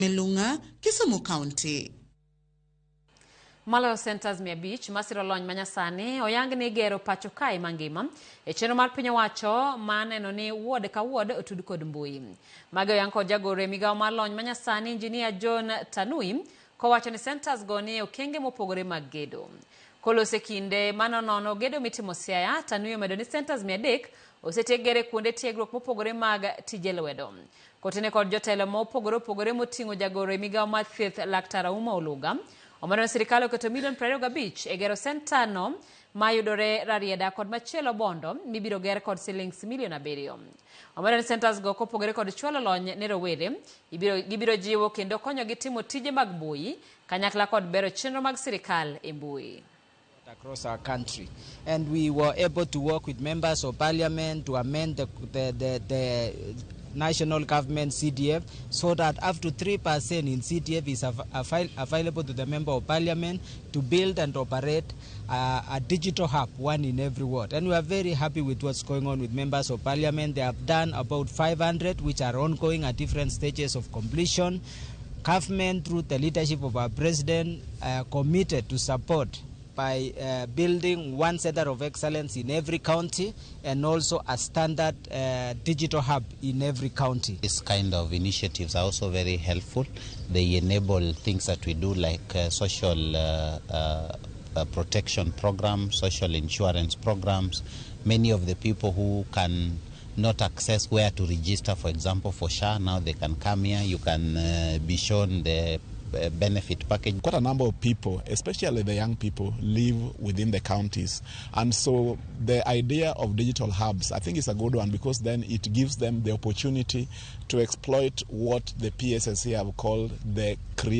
Melunga, Kisumu County. Maloyo centers mia beach masiro lony manyasani oyang ni gero pacho kae mangima e chenro mar piny owacho maneno ni wuod ka wuod otud kod mbui. Mage oyang kod jagoro e migawo mar lony manyasani engineer John Tanui kowacho ni centers go ni okenge mopogore mag gedo. Kolose kinde manonono gedo mitimo Siaya, Tanui omedo ni centers 300 osetiegere kuonde tiegruok mopogore mag tije lwedo. Kotene kod jotelo mopogore moting'o jagoro e migawo mar thieth Laktar Auma Oluga omeno sirkal oketo $25 e gero senta no mayudore Rarieda kod machielo Bondo mibiro ger kod shillings $7 million. Omeno ni centers go kopogore kod chwalo lony ne rowere gibiro jiwo kendo konyo gi timo tije mag mbui kanyakla kod bero chenro mag sirkal e mbui. Across our country, and we were able to work with members of parliament to amend the national government CDF so that up to 3% in CDF is available to the member of parliament to build and operate a digital hub, one in every ward. And we are very happy with what's going on with members of parliament. They have done about 500 which are ongoing at different stages of completion. Government, through the leadership of our president, committed to support by building one center of excellence in every county and also a standard digital hub in every county. These kind of initiatives are also very helpful. They enable things that we do like social protection programs, social insurance programs. Many of the people who can not access where to register, for example, for SHA, now they can come here. You can be shown the benefit package. Quite a number of people, especially the young people, live within the counties, and so the idea of digital hubs I think is a good one, because then it gives them the opportunity to exploit what the PSSC have called the